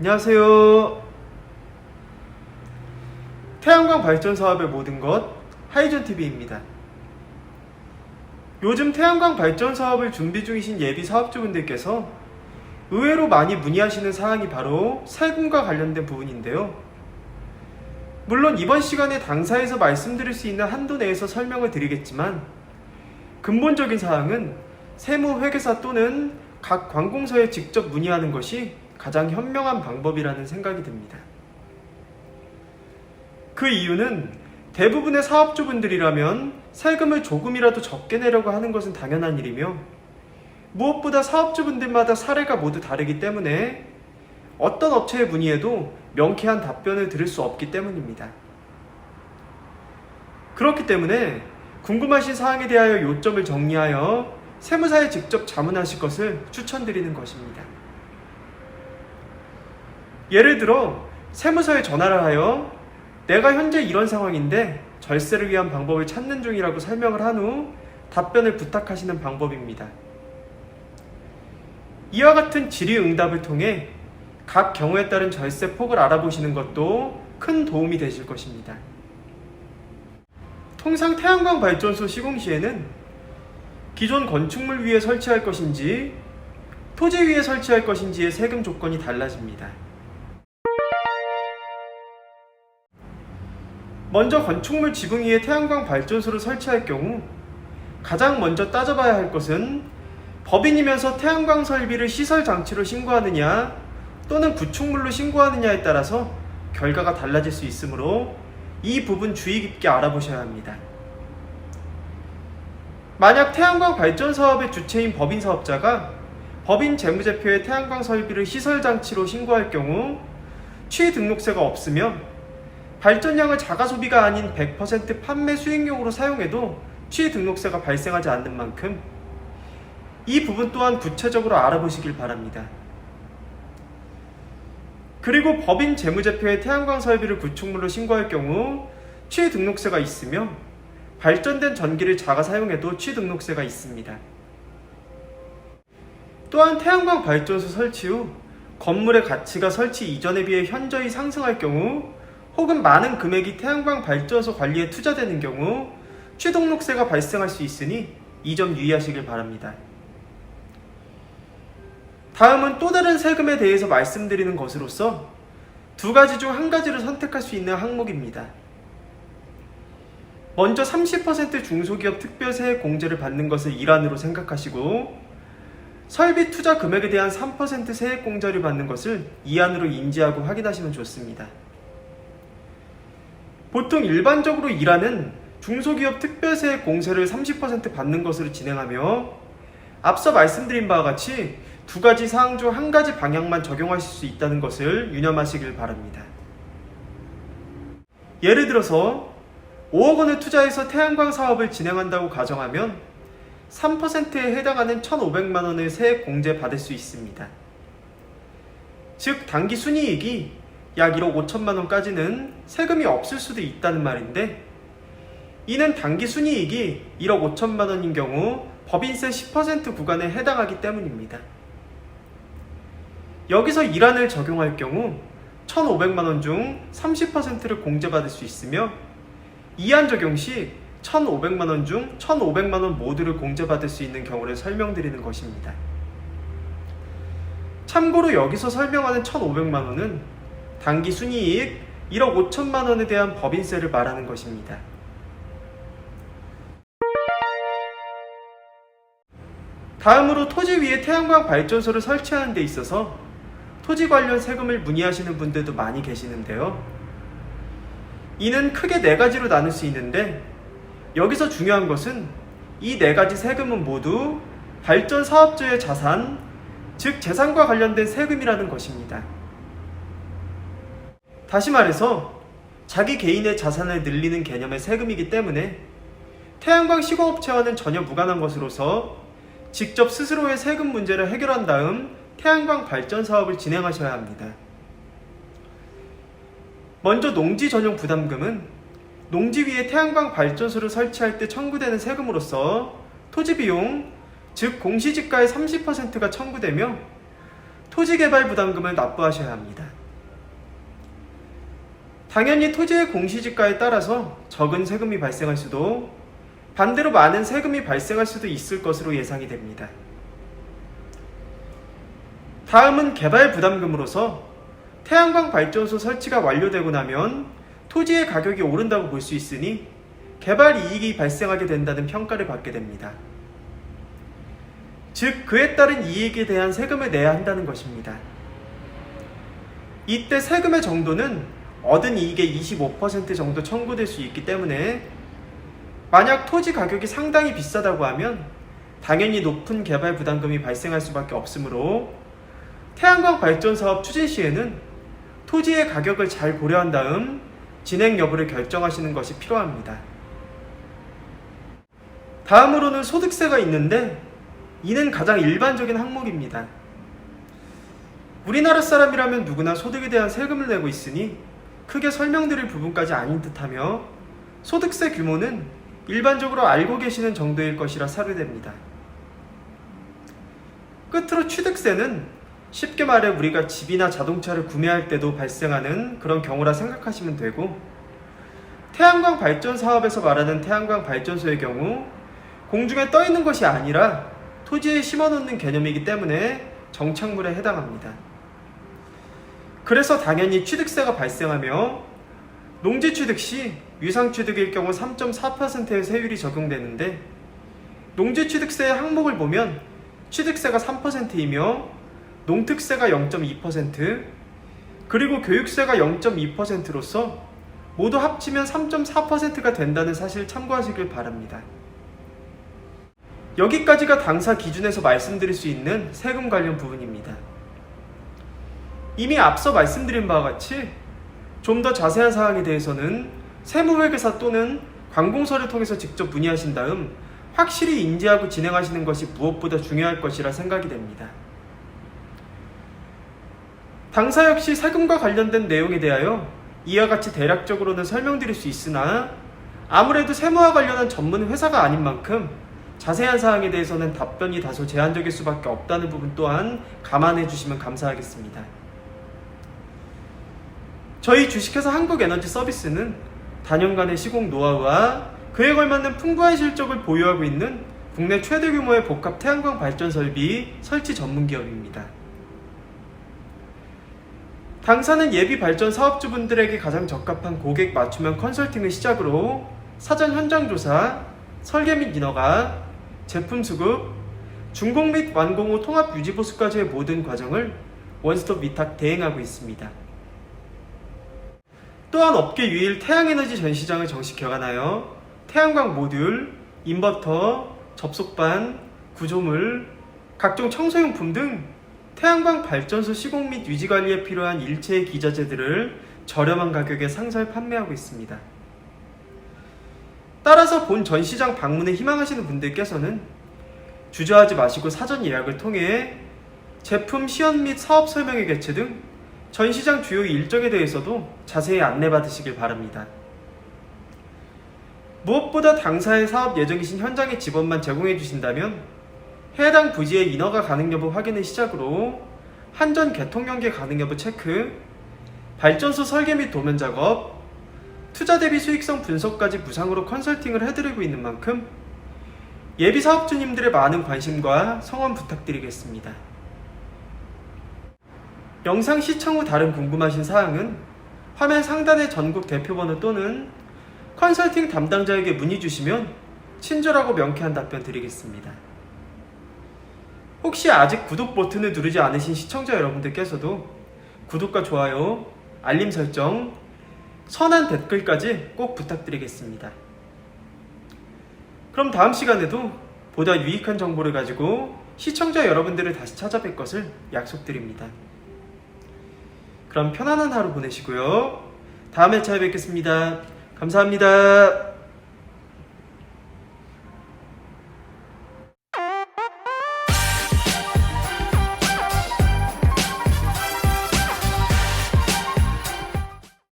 안녕하세요. 태양광 발전 사업의 모든 것 하이전TV입니다. 요즘 태양광 발전 사업을 준비 중이신 예비 사업주분들께서 의외로 많이 문의하시는 사항이 바로 세금과 관련된 부분인데요. 물론 이번 시간에 당사에서 말씀드릴 수 있는 한도 내에서 설명을 드리겠지만 근본적인 사항은 세무회계사 또는 각 관공서에 직접 문의하는 것이 가장 현명한 방법이라는 생각이 듭니다. 그 이유는 대부분의 사업주분들이라면 세금을 조금이라도 적게 내려고 하는 것은 당연한 일이며 무엇보다 사업주분들마다 사례가 모두 다르기 때문에 어떤 업체에 문의해도 명쾌한 답변을 들을 수 없기 때문입니다. 그렇기 때문에 궁금하신 사항에 대하여 요점을 정리하여 세무사에 직접 자문하실 것을 추천드리는 것입니다. 예를 들어 세무서에 전화를 하여 내가 현재 이런 상황인데 절세를 위한 방법을 찾는 중이라고 설명을 한 후 답변을 부탁하시는 방법입니다. 이와 같은 질의응답을 통해 각 경우에 따른 절세 폭을 알아보시는 것도 큰 도움이 되실 것입니다. 통상 태양광 발전소 시공 시에는 기존 건축물 위에 설치할 것인지 토지 위에 설치할 것인지의 세금 조건이 달라집니다. 먼저 건축물 지붕 위에 태양광 발전소를 설치할 경우 가장 먼저 따져봐야 할 것은 법인이면서 태양광 설비를 시설 장치로 신고하느냐 또는 구축물로 신고하느냐에 따라서 결과가 달라질 수 있으므로 이 부분 주의 깊게 알아보셔야 합니다. 만약 태양광 발전 사업의 주체인 법인 사업자가 법인 재무제표에 태양광 설비를 시설 장치로 신고할 경우 취등록세가 없으며 발전량을 자가소비가 아닌 100% 판매 수익용으로 사용해도 취등록세가 발생하지 않는 만큼 이 부분 또한 구체적으로 알아보시길 바랍니다. 그리고 법인 재무제표에 태양광 설비를 구축물로 신고할 경우 취등록세가 있으며 발전된 전기를 자가 사용해도 취등록세가 있습니다. 또한 태양광 발전소 설치 후 건물의 가치가 설치 이전에 비해 현저히 상승할 경우 혹은 많은 금액이 태양광 발전소 관리에 투자되는 경우 취등록세가 발생할 수 있으니 이 점 유의하시길 바랍니다. 다음은 또 다른 세금에 대해서 말씀드리는 것으로서 두 가지 중 한 가지를 선택할 수 있는 항목입니다. 먼저 30% 중소기업 특별세액 공제를 받는 것을 일환으로 생각하시고 설비 투자 금액에 대한 3% 세액 공제를 받는 것을 이환으로 인지하고 확인하시면 좋습니다. 보통 일반적으로 일환은 중소기업 특별세액 공제를 30% 받는 것으로 진행하며 앞서 말씀드린 바와 같이 두 가지 사항 중 한 가지 방향만 적용하실 수 있다는 것을 유념하시길 바랍니다. 예를 들어서 5억 원을 투자해서 태양광 사업을 진행한다고 가정하면 3%에 해당하는 1,500만 원을 세액 공제 받을 수 있습니다. 즉 단기 순이익이 약 1억 5천만 원까지는 세금이 없을 수도 있다는 말인데 이는 단기 순이익이 1억 5천만 원인 경우 법인세 10% 구간에 해당하기 때문입니다. 여기서 일환을 적용할 경우 1,500만 원 중 30%를 공제받을 수 있으며 이환 적용 시 1,500만 원 중 1,500만 원 모두를 공제받을 수 있는 경우를 설명드리는 것입니다. 참고로 여기서 설명하는 1,500만 원은 단기 순이익 1억 5천만 원에 대한 법인세를 말하는 것입니다. 다음으로 토지 위에 태양광 발전소를 설치하는 데 있어서 토지 관련 세금을 문의하시는 분들도 많이 계시는데요. 이는 크게 네 가지로 나눌 수 있는데 여기서 중요한 것은 이 네 가지 세금은 모두 발전 사업자의 자산, 즉 재산과 관련된 세금이라는 것입니다. 다시 말해서 자기 개인의 자산을 늘리는 개념의 세금이기 때문에 태양광 시공업체와는 전혀 무관한 것으로서 직접 스스로의 세금 문제를 해결한 다음 태양광 발전 사업을 진행하셔야 합니다. 먼저 농지 전용 부담금은 농지 위에 태양광 발전소를 설치할 때 청구되는 세금으로서 토지 비용, 즉 공시지가의 30%가 청구되며 토지개발 부담금을 납부하셔야 합니다. 당연히 토지의 공시지가에 따라서 적은 세금이 발생할 수도, 반대로 많은 세금이 발생할 수도 있을 것으로 예상이 됩니다. 다음은 개발 부담금으로서 태양광 발전소 설치가 완료되고 나면 토지의 가격이 오른다고 볼 수 있으니 개발 이익이 발생하게 된다는 평가를 받게 됩니다. 즉, 그에 따른 이익에 대한 세금을 내야 한다는 것입니다. 이때 세금의 정도는 얻은 이익의 25% 정도 청구될 수 있기 때문에 만약 토지 가격이 상당히 비싸다고 하면 당연히 높은 개발 부담금이 발생할 수밖에 없으므로 태양광 발전 사업 추진 시에는 토지의 가격을 잘 고려한 다음 진행 여부를 결정하시는 것이 필요합니다. 다음으로는 소득세가 있는데 이는 가장 일반적인 항목입니다. 우리나라 사람이라면 누구나 소득에 대한 세금을 내고 있으니 크게 설명드릴 부분까지 아닌 듯하며 소득세 규모는 일반적으로 알고 계시는 정도일 것이라 사료됩니다. 끝으로 취득세는 쉽게 말해 우리가 집이나 자동차를 구매할 때도 발생하는 그런 경우라 생각하시면 되고, 태양광 발전 사업에서 말하는 태양광 발전소의 경우 공중에 떠 있는 것이 아니라 토지에 심어놓는 개념이기 때문에 정착물에 해당합니다. 그래서 당연히 취득세가 발생하며 농지취득 시 유상취득일 경우 3.4%의 세율이 적용되는데, 농지취득세의 항목을 보면 취득세가 3%이며 농특세가 0.2%, 그리고 교육세가 0.2%로서 모두 합치면 3.4%가 된다는 사실 참고하시길 바랍니다. 여기까지가 당사 기준에서 말씀드릴 수 있는 세금 관련 부분입니다. 이미 앞서 말씀드린 바와 같이 좀 더 자세한 사항에 대해서는 세무회계사 또는 관공서를 통해서 직접 문의하신 다음 확실히 인지하고 진행하시는 것이 무엇보다 중요할 것이라 생각이 됩니다. 당사 역시 세금과 관련된 내용에 대하여 이와 같이 대략적으로는 설명드릴 수 있으나 아무래도 세무와 관련한 전문 회사가 아닌 만큼 자세한 사항에 대해서는 답변이 다소 제한적일 수밖에 없다는 부분 또한 감안해 주시면 감사하겠습니다. 저희 주식회사 한국에너지서비스는 단연간의 시공 노하우와 그에 걸맞는 풍부한 실적을 보유하고 있는 국내 최대 규모의 복합 태양광 발전 설비 설치 전문 기업입니다. 당사는 예비 발전 사업주분들에게 가장 적합한 고객 맞춤형 컨설팅을 시작으로 사전 현장 조사, 설계 및 인허가, 제품 수급, 준공 및 완공 후 통합 유지 보수까지의 모든 과정을 원스톱 위탁 대행하고 있습니다. 또한 업계 유일 태양에너지 전시장을 정식 개관하여 태양광 모듈, 인버터, 접속반, 구조물, 각종 청소용품 등 태양광 발전소 시공 및 유지 관리에 필요한 일체의 기자재들을 저렴한 가격에 상설 판매하고 있습니다. 따라서 본 전시장 방문에 희망하시는 분들께서는 주저하지 마시고 사전 예약을 통해 제품 시연 및 사업 설명회 개최 등 전시장 주요 일정에 대해서도 자세히 안내받으시길 바랍니다. 무엇보다 당사의 사업 예정이신 현장의 지원만 제공해 주신다면 해당 부지의 인허가 가능 여부 확인을 시작으로 한전 개통 연계 가능 여부 체크, 발전소 설계 및 도면 작업, 투자 대비 수익성 분석까지 무상으로 컨설팅을 해드리고 있는 만큼 예비 사업주님들의 많은 관심과 성원 부탁드리겠습니다. 영상 시청 후 다른 궁금하신 사항은 화면 상단의 전국 대표번호 또는 컨설팅 담당자에게 문의 주시면 친절하고 명쾌한 답변 드리겠습니다. 혹시 아직 구독 버튼을 누르지 않으신 시청자 여러분들께서도 구독과 좋아요, 알림 설정, 선한 댓글까지 꼭 부탁드리겠습니다. 그럼 다음 시간에도 보다 유익한 정보를 가지고 시청자 여러분들을 다시 찾아뵐 것을 약속드립니다. 그럼 편안한 하루 보내시고요. 다음 회차에 뵙겠습니다. 감사합니다.